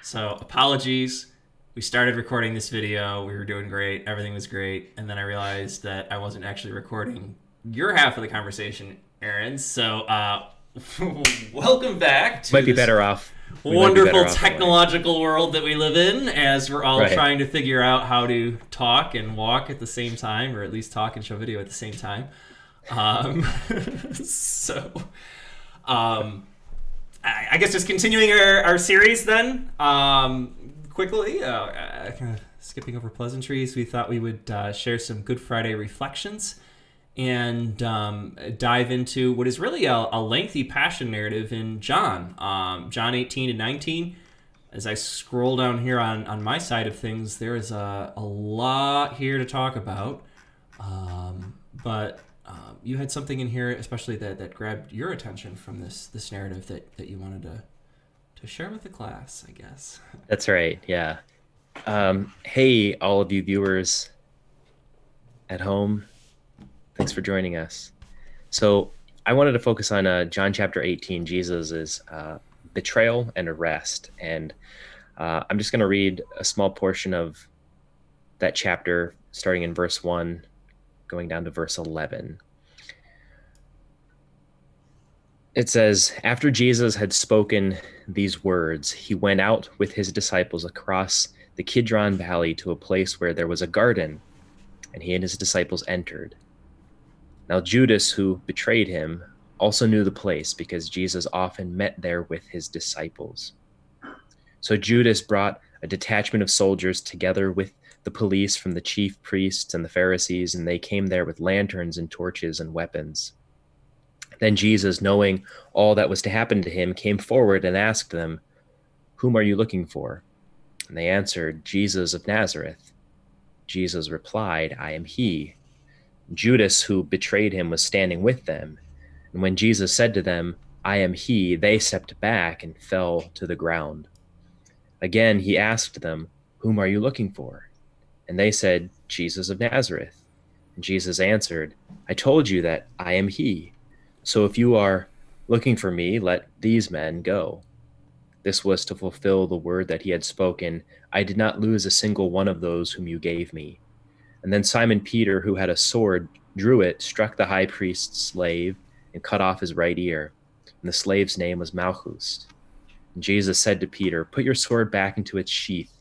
So apologies. We started recording this video. We were doing great. Everything was great. And then I realized that I wasn't actually recording your half of the conversation, Aaron. So welcome back to Might be better off. wonderful technological world that we live in, as we're all Right. trying to figure out how to talk and walk at the same time, or at least talk and show video at the same time. Um, so, I guess just continuing our series then. Quickly, kind of skipping over pleasantries, we thought we would share some Good Friday reflections and dive into what is really a lengthy passion narrative in John. John 18 and 19. As I scroll down here on my side of things, there is a lot here to talk about. But you had something in here, especially that grabbed your attention from this narrative that you wanted to share with the class, I guess. That's right. Yeah. Hey, all of you viewers at home. Thanks for joining us. So I wanted to focus on John chapter 18, Jesus' betrayal and arrest. And I'm just going to read a small portion of that chapter, starting in verse 1, going down to verse 11. It says, "After Jesus had spoken these words, he went out with his disciples across the Kidron Valley to a place where there was a garden, and he and his disciples entered. Now Judas, who betrayed him, also knew the place because Jesus often met there with his disciples. So Judas brought a detachment of soldiers together with the police from the chief priests and the Pharisees, and they came there with lanterns and torches and weapons. Then Jesus, knowing all that was to happen to him, came forward and asked them, 'Whom are you looking for?' And they answered, 'Jesus of Nazareth.' Jesus replied, 'I am he.' Judas, who betrayed him, was standing with them. And when Jesus said to them, 'I am he,' they stepped back and fell to the ground. Again, he asked them, 'Whom are you looking for?' And they said, 'Jesus of Nazareth.' And Jesus answered, 'I told you that I am he. So if you are looking for me, let these men go.' This was to fulfill the word that he had spoken, 'I did not lose a single one of those whom you gave me.' And then Simon Peter, who had a sword, drew it, struck the high priest's slave, and cut off his right ear. And the slave's name was Malchus. And Jesus said to Peter, 'Put your sword back into its sheath.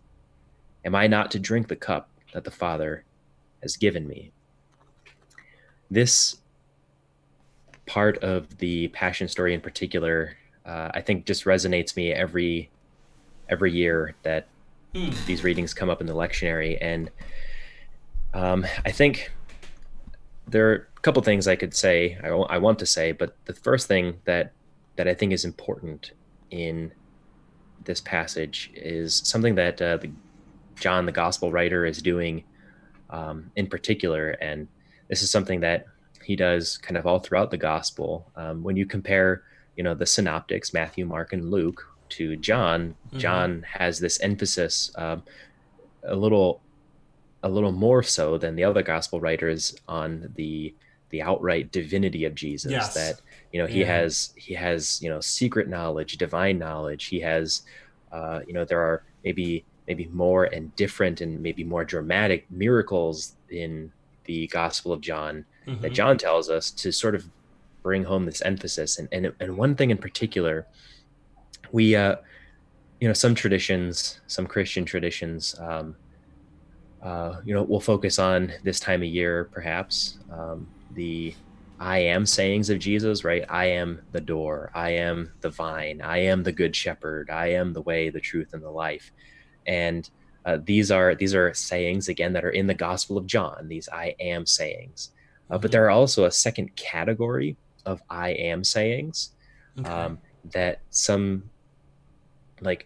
Am I not to drink the cup that the Father has given me?'" This part of the Passion story in particular, I think just resonates me every year that these readings come up in the lectionary. And I think there are a couple things I could say, I want to say, but the first thing that I think is important in this passage is something that John, the gospel writer, is doing in particular. And this is something that he does kind of all throughout the gospel. When you compare, the synoptics, Matthew, Mark, and Luke, to John, John has this emphasis a little more so than the other gospel writers on the outright divinity of Jesus. Yes. That he has secret knowledge, divine knowledge. He has there are maybe more and different and maybe more dramatic miracles in the Gospel of John that John tells us to sort of bring home this emphasis. And one thing in particular, we some traditions, some Christian traditions, we'll focus on this time of year, perhaps, the I am sayings of Jesus, right? I am the door. I am the vine. I am the good shepherd. I am the way, the truth, and the life. And these are sayings, again, that are in the Gospel of John, these I am sayings. But there are also a second category of I am sayings that some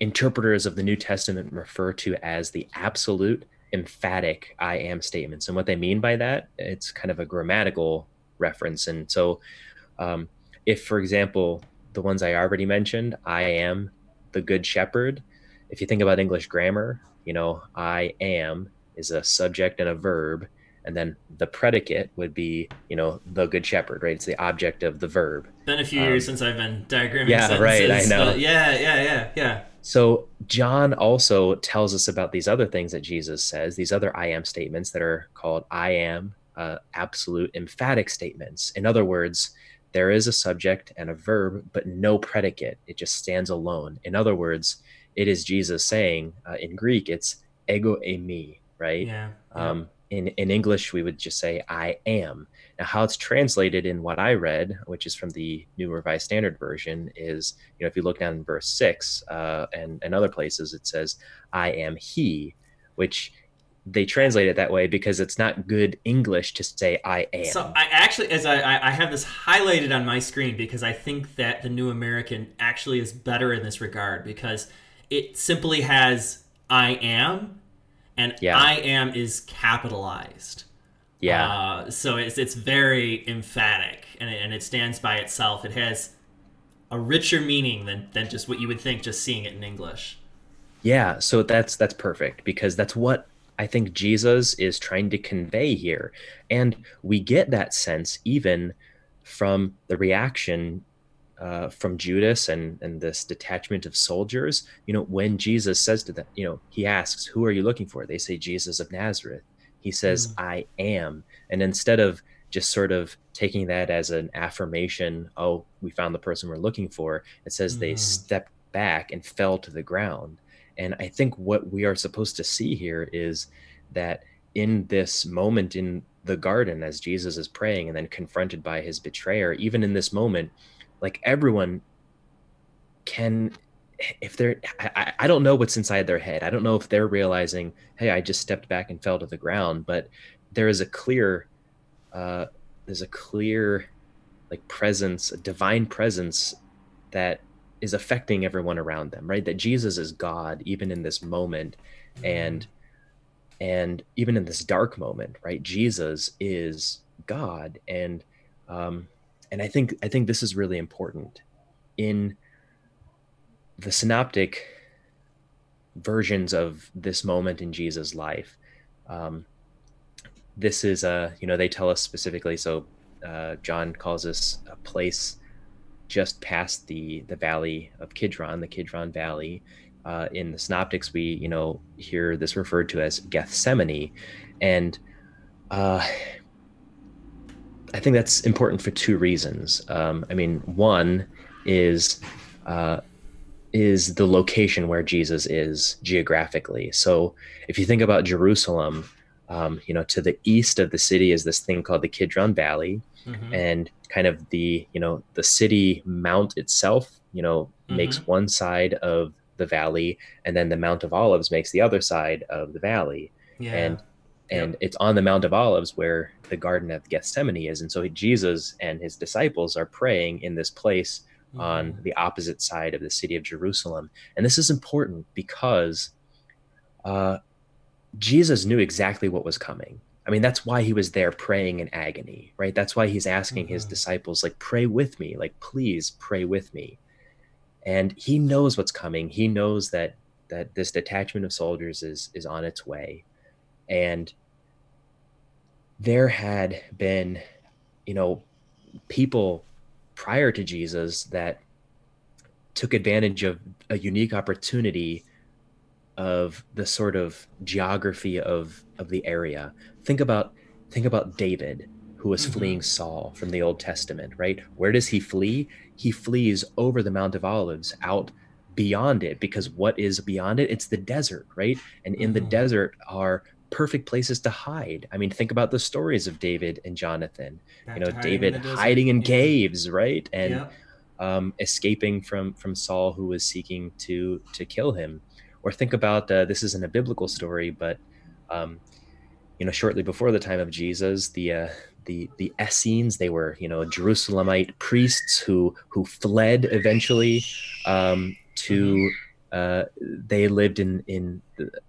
interpreters of the New Testament refer to as the absolute emphatic I am statements. And what they mean by that, it's kind of a grammatical reference. And so if, for example, the ones I already mentioned, I am the good shepherd, if you think about English grammar, I am is a subject and a verb, and then the predicate would be, the good shepherd, right? It's the object of the verb. Been a few years since I've been diagramming yeah, sentences. right, I know. Yeah. So John also tells us about these other things that Jesus says, these other I am statements that are called I am absolute emphatic statements. In other words, there is a subject and a verb, but no predicate. It just stands alone. In other words, it is Jesus saying, in Greek, it's ego eimi, right? Yeah. Yeah. In English, we would just say I am. Now, how it's translated in what I read, which is from the New Revised Standard Version, is, if you look down in verse 6 and other places, it says, I am he, which they translate it that way because it's not good English to say I So am. I actually, as I have this highlighted on my screen because I think that the New American actually is better in this regard because it simply has I am, and Yeah. I am is capitalized. Yeah. So it's very emphatic, and it stands by itself. It has a richer meaning than just what you would think just seeing it in English. Yeah, so that's perfect because that's what I think Jesus is trying to convey here. And we get that sense even from the reaction from Judas and this detachment of soldiers. When Jesus says to them, he asks, "Who are you looking for?" They say, "Jesus of Nazareth." He says, Mm. "I am." And instead of just sort of taking that as an affirmation, "Oh, we found the person we're looking for," it says they Mm. stepped back and fell to the ground. And I think what we are supposed to see here is that in this moment in the garden, as Jesus is praying and then confronted by his betrayer, even in this moment, like everyone can, if they're, I don't know what's inside their head. I don't know if they're realizing, hey, I just stepped back and fell to the ground, but there is a clear, uh, there's a clear like presence, a divine presence that is affecting everyone around them, right? That Jesus is God even in this moment, Mm. and even in this dark moment, right? Jesus is God, um, and I think this is really important in the synoptic versions of this moment in Jesus' life. Um, this is they tell us specifically. So John calls this a place just past the valley of Kidron, the Kidron Valley. In the synoptics, we hear this referred to as Gethsemane, and uh, I think that's important for two reasons. I mean, one is uh, is the location where Jesus is geographically. So if you think about Jerusalem, to the east of the city is this thing called the Kidron Valley, Mm-hmm. and kind of the city mount itself, Mm-hmm. makes one side of the valley, and then the Mount of Olives makes the other side of the valley, Yeah. and Yep. it's on the Mount of Olives where the Garden of Gethsemane is, and so Jesus and his disciples are praying in this place Mm-hmm. on the opposite side of the city of Jerusalem. And this is important because uh, Jesus knew exactly what was coming. I mean, that's why he was there praying in agony, right? That's why he's asking his Mm-hmm. disciples, like, pray with me, like, please pray with me. And he knows what's coming. He knows that this detachment of soldiers is on its way. And there had been, you know, people prior to Jesus that took advantage of a unique opportunity of the sort of geography of the area. Think about David, who was Mm-hmm. fleeing Saul from the Old Testament, right? Where does he flee? He flees over the Mount of Olives, out beyond it, because what is beyond it? It's the desert, right? And in the Mm-hmm. desert are perfect places to hide. I mean, think about the stories of David and Jonathan. Back to hiding in David the desert. hiding in Yeah. caves, right? And Yep. escaping from Saul, who was seeking to kill him. Or think about this isn't a biblical story, but um, shortly before the time of Jesus, the Essenes, they were Jerusalemite priests who fled eventually Mm-hmm. to they lived in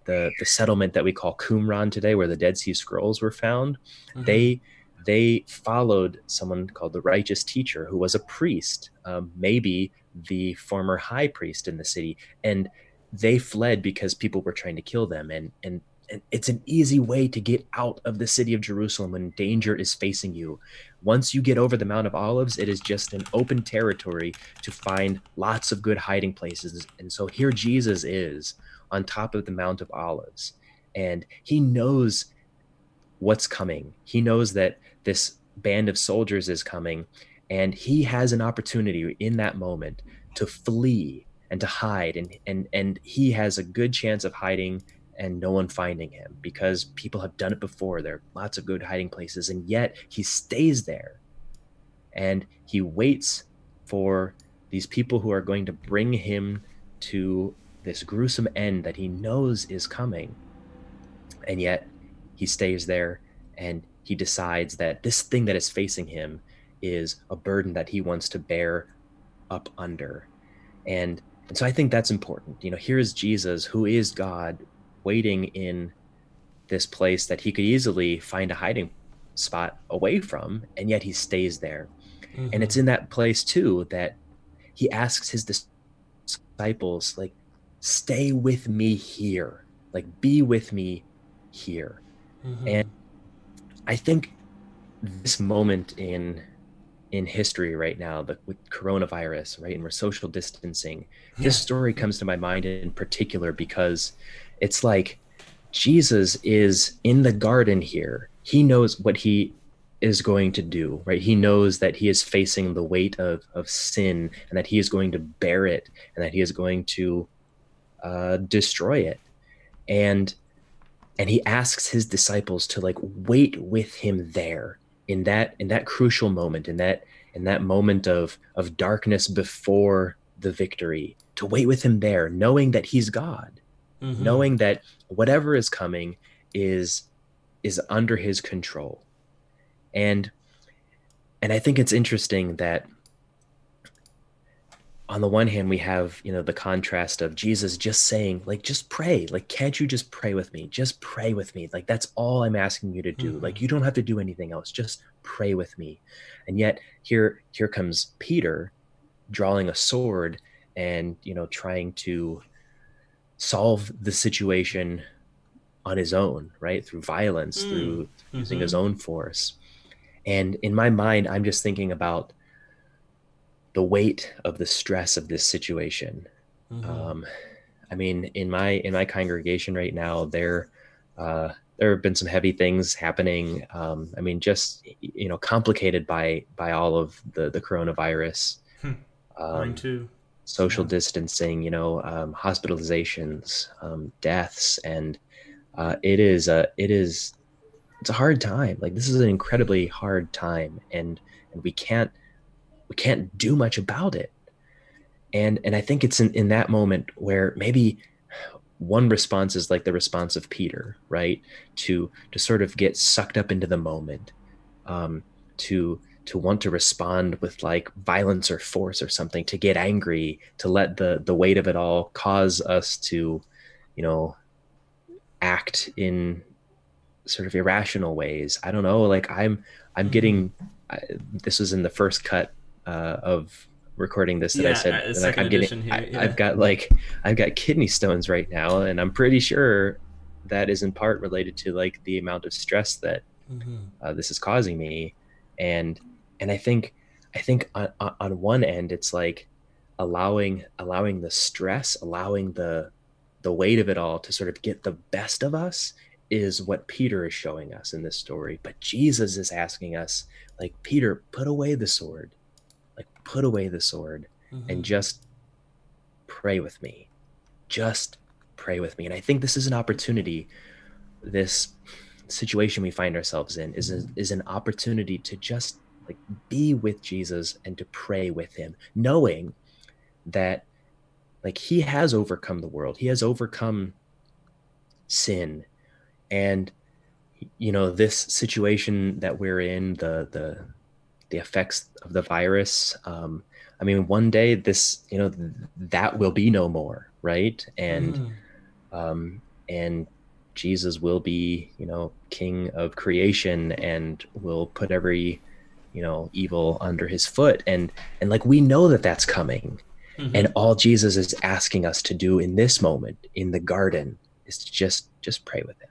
the settlement that we call Qumran today, where the Dead Sea Scrolls were found. Mm-hmm. They followed someone called the righteous teacher, who was a priest, maybe the former high priest in the city, and they fled because people were trying to kill them. And it's an easy way to get out of the city of Jerusalem when danger is facing you. Once you get over the Mount of Olives, it is just an open territory to find lots of good hiding places. And so here Jesus is on top of the Mount of Olives, and he knows what's coming. He knows that this band of soldiers is coming, and he has an opportunity in that moment to flee and to hide, and he has a good chance of hiding and no one finding him because people have done it before. There are lots of good hiding places, and yet he stays there and he waits for these people who are going to bring him to this gruesome end that he knows is coming. And yet he stays there, and he decides that this thing that is facing him is a burden that he wants to bear up under. And so I think that's important. Here is Jesus, who is God, waiting in this place that he could easily find a hiding spot away from, and yet he stays there. And it's in that place too that he asks his disciples, like, stay with me here, like, be with me here. And I think this moment in history right now, with coronavirus, right, and we're social distancing, this story comes to my mind in particular because it's like Jesus is in the garden here. He knows what he is going to do, right? He knows that he is facing the weight of sin, and that he is going to bear it, and that he is going to destroy it. And he asks his disciples to, like, wait with him there in that crucial moment, in that moment of darkness before the victory, to wait with him there, knowing that he's God, knowing that whatever is coming is under his control. And I think it's interesting that on the one hand, we have, the contrast of Jesus just saying, like, just pray. Like, can't you just pray with me? Just pray with me. Like, that's all I'm asking you to do. Like, you don't have to do anything else. Just pray with me. And yet here comes Peter drawing a sword and, trying to solve the situation on his own, right? Through violence, through using his own force. And in my mind, I'm just thinking about the weight of the stress of this situation. I mean, in my congregation right now, there have been some heavy things happening. I mean, just, complicated by all of the coronavirus. Mine too. Social distancing, hospitalizations, deaths, and it's a hard time. Like, this is an incredibly hard time, and we can't do much about it. And I think it's in that moment where maybe one response is like the response of Peter, right? To sort of get sucked up into the moment, to want to respond with, like, violence or force or something, to get angry, to let the weight of it all cause us to, act in sort of irrational ways. I don't know. Like, I'm getting, this was in the first cut of recording this that I said, like, I'm getting, here, I've got kidney stones right now, and I'm pretty sure that is in part related to, like, the amount of stress that this is causing me. And I think on one end, it's like allowing the stress, allowing the weight of it all to sort of get the best of us is what Peter is showing us in this story. But Jesus is asking us, like, Peter, put away the sword. Like, put away the sword and just pray with me. Just pray with me. And I think this is an opportunity. This situation we find ourselves in is an opportunity to just, like, be with Jesus and to pray with him, knowing that, like, he has overcome the world. He has overcome sin. And, this situation that we're in, the effects of the virus, I mean, one day this, that will be no more, right? And Jesus will be, king of creation, and will put every, evil under his foot. And like, we know that that's coming. And all Jesus is asking us to do in this moment in the garden is to just pray with him.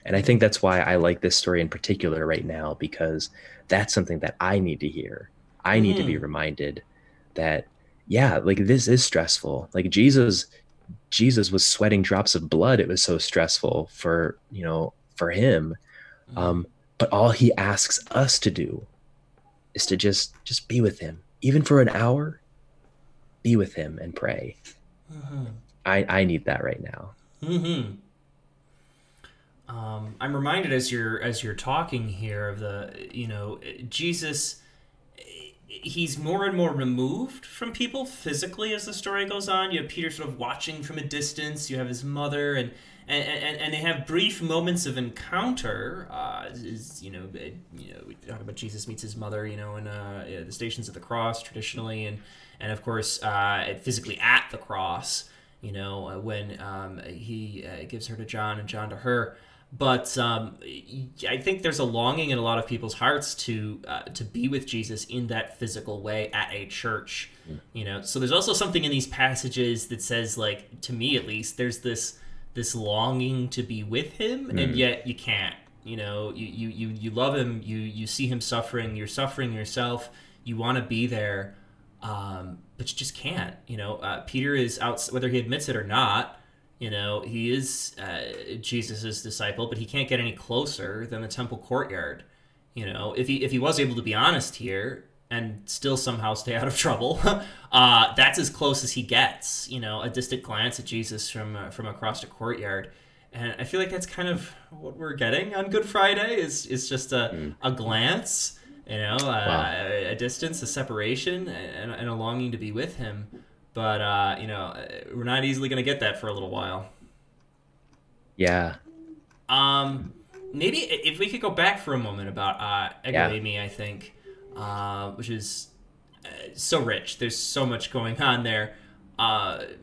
And I think that's why I like this story in particular right now, because that's something that I need to hear. I need to be Mm-hmm. reminded that, yeah, like this is stressful. Like Jesus was sweating drops of blood. It was so stressful for, for him. Mm-hmm. Um, but all he asks us to do is to just be with him, even for an hour. Be with him and pray. I need that right now. Mm-hmm. I'm reminded as you're talking here of Jesus. He's more and more removed from people physically as the story goes on. You have Peter sort of watching from a distance. You have his mother, and they have brief moments of encounter. We talk about Jesus meets his mother, in the Stations of the Cross traditionally, and of course physically at the cross. When he gives her to John and John to her. But I think there's a longing in a lot of people's hearts to be with Jesus in that physical way at a church. So there's also something in these passages that says, like, to me at least, there's this longing to be with him, and Mm. yet you can't. You love him. You see him suffering. You're suffering yourself. You want to be there, but you just can't. Peter is out, whether he admits it or not. He is Jesus's disciple, but he can't get any closer than the temple courtyard. If he was able to be honest here and still somehow stay out of trouble, that's as close as he gets. A distant glance at Jesus from across the courtyard, and I feel like that's kind of what we're getting on Good Friday is just Mm. a glance. Wow. A distance, a separation, and a longing to be with him. But we're not easily going to get that for a little while. Yeah. Um, Maybe if we could go back for a moment about Ego Yeah. Amy, I think, which is so rich. There's so much going on there.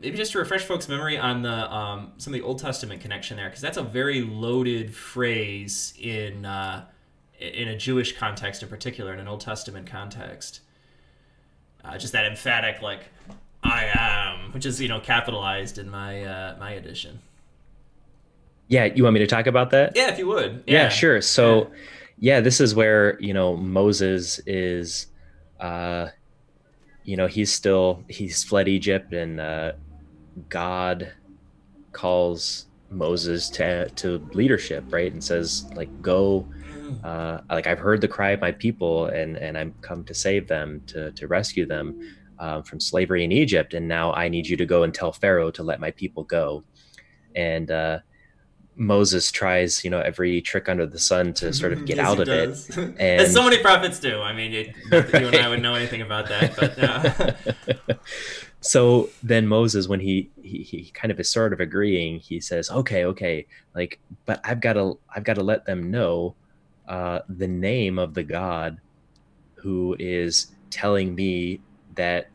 Maybe just to refresh folks' memory on the some of the Old Testament connection there, because that's a very loaded phrase in a Jewish context in particular, in an Old Testament context. Just that emphatic, like, I am, which is capitalized in my edition. Yeah. You want me to talk about that? Yeah, if you would. Yeah, Yeah, sure. yeah. So, yeah, this is where, Moses is, uh, he's fled Egypt, and God calls Moses to leadership, right? And says, like, go, Mm. like, I've heard the cry of my people, and I'm come to save them, to rescue them from slavery in Egypt. And now I need you to go and tell Pharaoh to let my people go. And Moses tries, every trick under the sun to sort of get Yes, he out of it. does. As so And many prophets do. I mean, not that you and I would know anything about that, but so then Moses, when he kind of is sort of agreeing, he says, okay, like, but I've got to let them know the name of the God who is telling me that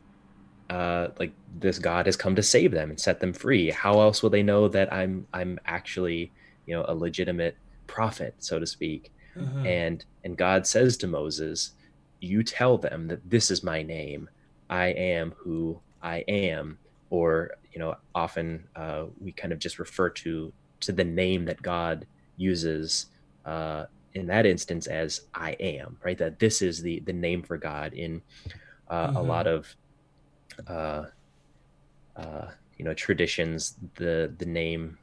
like this God has come to save them and set them free. How else will they know that I'm actually, a legitimate prophet, so to speak? Mhm. And God says to Moses, you tell them that this is my name. I am who I am. Or, often we kind of just refer to the name that God uses in that instance as I am, right? That this is the name for God in a lot Mhm. of uh, traditions. The name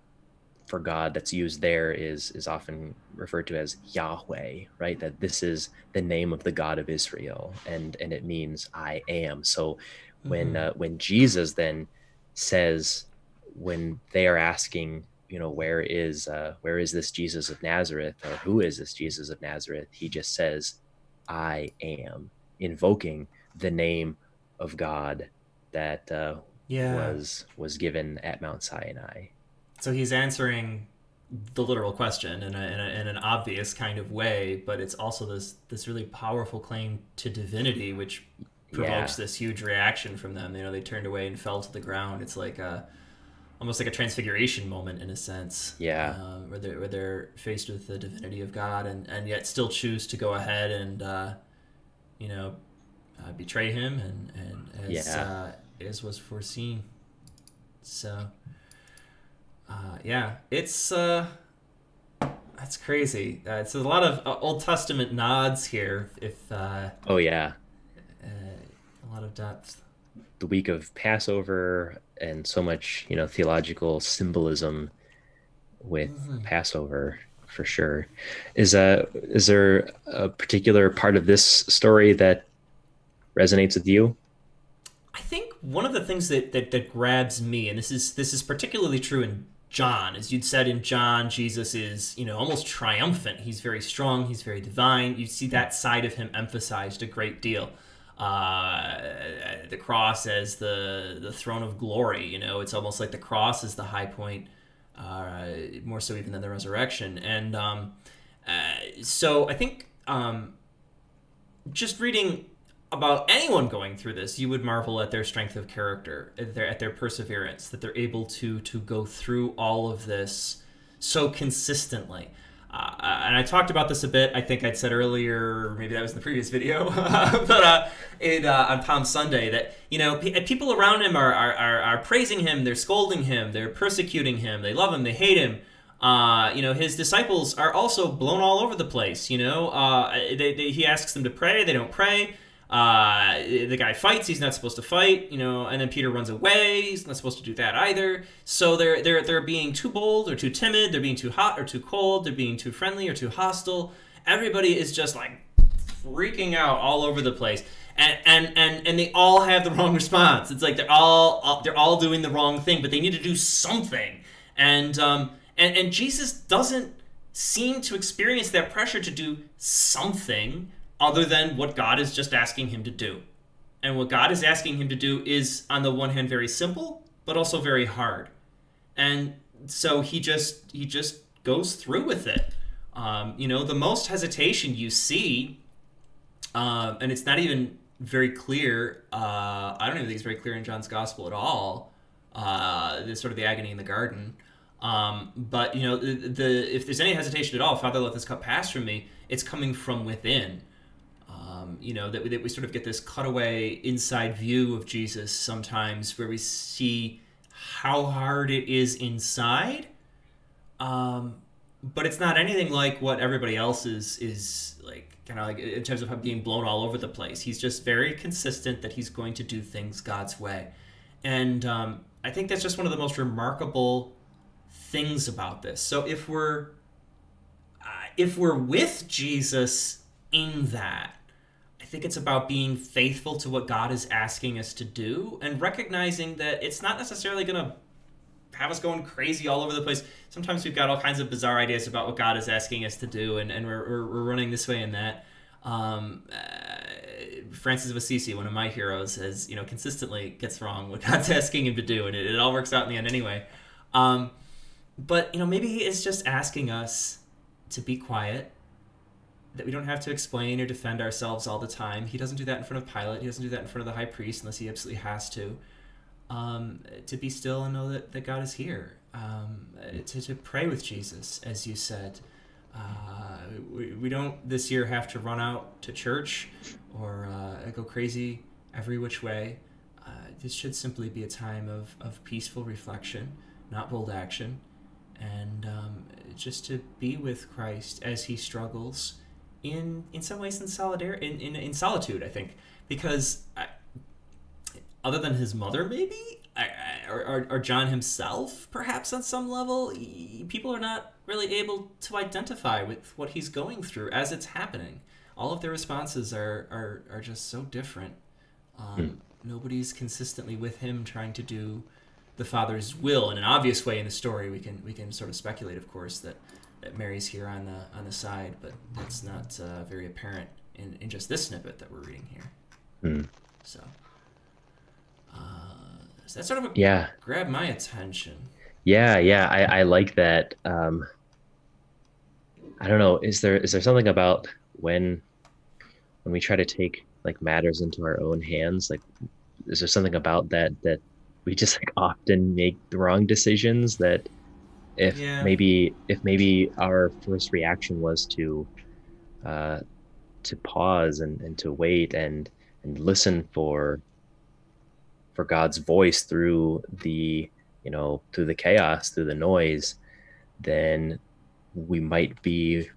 for God that's used there is often referred to as Yahweh, right? That this is the name of the God of Israel, and it means I am. So Mhm. when Jesus then says, when they are asking, where is this Jesus of Nazareth, or who is this Jesus of Nazareth, he just says, I am, invoking the name of God that Yeah. was given at Mount Sinai. So he's answering the literal question in an obvious kind of way, but it's also this really powerful claim to divinity, which provokes Yeah. this huge reaction from them. They turned away and fell to the ground. It's like almost like a transfiguration moment in a sense, Yeah. where they're faced with the divinity of God, and yet still choose to go ahead and you know betray him, and Yeah. as was foreseen. So yeah, it's That's crazy. So a lot of Old Testament nods here. If Oh yeah, a lot of depth. the week of Passover and so much, theological symbolism with Passover for sure. Is there a particular part of this story that resonates with you? I think one of the things that grabs me, and this is particularly true in John, as you'd said in John, Jesus is almost triumphant. He's very strong. He's very divine. You see that side of him emphasized a great deal. Uh, the cross as the throne of glory. It's almost like the cross is the high point, more so even than the resurrection. And so I think just reading about anyone going through this, you would marvel at their strength of character, at their perseverance, that they're able to go through all of this so consistently. And I talked about this a bit. I think I'd said earlier, maybe that was in the previous video, but on Palm Sunday, that people around him are praising him, they're scolding him, they're persecuting him, they love him, they hate him. His disciples are also blown all over the place. He asks them to pray, they don't pray. The guy fights, he's not supposed to fight, and then Peter runs away, he's not supposed to do that either. So they're being too bold or too timid, they're being too hot or too cold, they're being too friendly or too hostile. Everybody is just like freaking out all over the place. And they all have the wrong response. It's like they're all doing the wrong thing, but they need to do something. And Jesus doesn't seem to experience that pressure to do something other than what God is just asking him to do. And what God is asking him to do is, on the one hand, very simple, but also very hard. And so he just goes through with it. The most hesitation you see, and it's not even very clear, I don't even think it's very clear in John's gospel at all, the agony in the garden. But if there's any hesitation at all, Father, let this cup pass from me, it's coming from within. That we sort of get this cutaway inside view of Jesus sometimes where we see how hard it is inside, but it's not anything like what everybody else is like, kind of like in terms of being blown all over the place. He's just very consistent that he's going to do things God's way. And I think that's just one of the most remarkable things about this. So if we're with Jesus in that, I think it's about being faithful to what God is asking us to do and recognizing that it's not necessarily going to have us going crazy all over the place. Sometimes we've got all kinds of bizarre ideas about what God is asking us to do, and we're running this way and that. Francis of Assisi, one of my heroes, has consistently gets wrong what God's asking him to do, and it all works out in the end anyway. But maybe he is just asking us to be quiet, that we don't have to explain or defend ourselves all the time. He doesn't do that in front of Pilate. He doesn't do that in front of the high priest unless he absolutely has to. To be still and know that God is here. To pray with Jesus, as you said. We don't this year have to run out to church or go crazy every which way. This should simply be a time of peaceful reflection, not bold action, and just to be with Christ as he struggles in some ways in solitude, I think, because other than his mother, maybe, or John himself, perhaps on some level, people are not really able to identify with what he's going through as it's happening. All of their responses are just so different. Nobody's consistently with him trying to do the Father's will in an obvious way in the story. We can sort of speculate, of course, that Mary's here on the side, but that's not very apparent in just this snippet that we're reading here. So that sort of grabbed my attention. Yeah, I like that. I don't know, is there something about when we try to take like matters into our own hands, like is there something about that we just like often make the wrong decisions, that if maybe our first reaction was to pause and to wait and listen for God's voice through the through the chaos, through the noise, then we might be,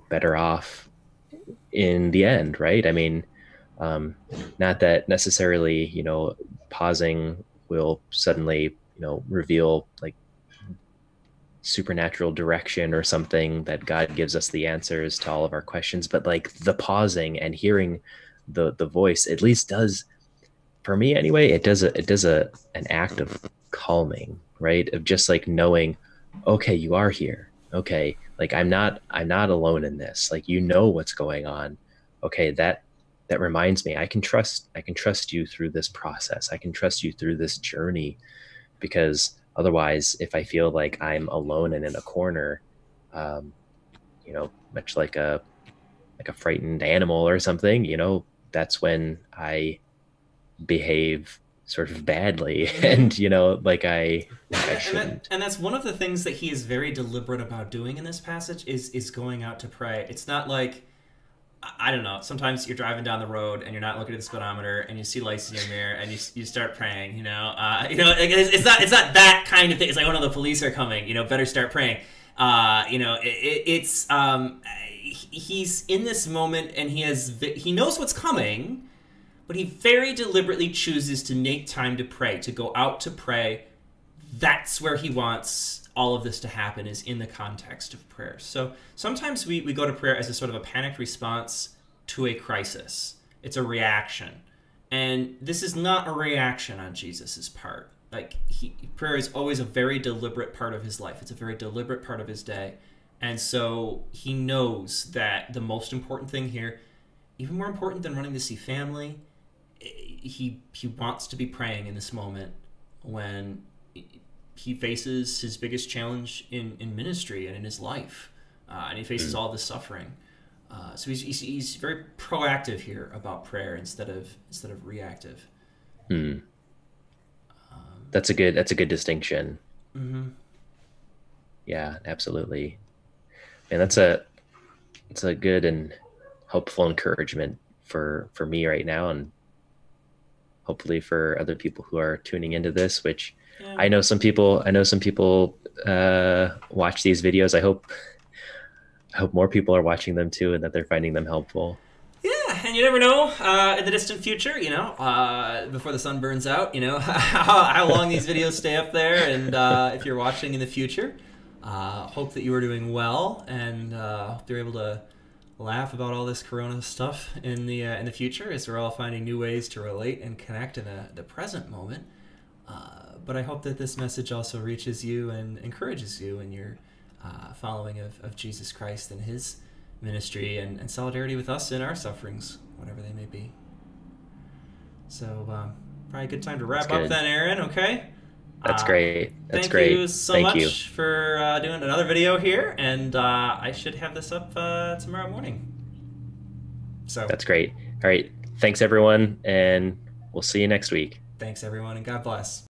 better off in the end, right? I mean, um, not that necessarily, pausing will suddenly, reveal like supernatural direction or something that God gives us the answers to all of our questions, but like the pausing and hearing the voice at least does, for me anyway, it does an act of calming, right? Of just like knowing, okay, you are here. Okay, like I'm not alone in this. Like what's going on. Okay, that reminds me I can trust you through this process. I can trust you through this journey, because otherwise, if I feel like I'm alone and in a corner, um, much like a frightened animal or something, that's when I behave sort of badly and like I shouldn't. And that's one of the things that he is very deliberate about doing in this passage is going out to pray. It's not like, I don't know. Sometimes you're driving down the road and you're not looking at the speedometer and you see lights in your mirror and you start praying. It's not that kind of thing. It's like, oh no, the police are coming. Better start praying. He's in this moment and he knows what's coming, but he very deliberately chooses to make time to pray, to go out to pray. That's where he wants all of this to happen, is in the context of prayer. So sometimes we go to prayer as a sort of a panicked response to a crisis. It's a reaction. And this is not a reaction on Jesus's part. Like, prayer is always a very deliberate part of his life. It's a very deliberate part of his day. And so he knows that the most important thing here, even more important than running to see family, he wants to be praying in this moment when he faces his biggest challenge in ministry and in his life, and he faces all this suffering. So he's very proactive here about prayer instead of reactive. That's a good distinction. Mm-hmm. Yeah, absolutely. And that's a good and hopeful encouragement for me right now, and hopefully for other people who are tuning into this, which Yeah. I know some people watch these videos. I hope more people are watching them too, and that they're finding them helpful. Yeah, and you never know, in the distant future, before the sun burns out, how long these videos stay up there, and if you're watching in the future, hope that you are doing well, and hope you're able to laugh about all this Corona stuff in the future, as we're all finding new ways to relate and connect in the present moment. But I hope that this message also reaches you and encourages you in your following of Jesus Christ and his ministry, and solidarity with us in our sufferings, whatever they may be. So probably a good time to wrap up then, Aaron, okay? That's great. That's thank great. Thank you so much for doing another video here, and I should have this up tomorrow morning. So that's great. All right. Thanks, everyone, and we'll see you next week. Thanks, everyone, and God bless.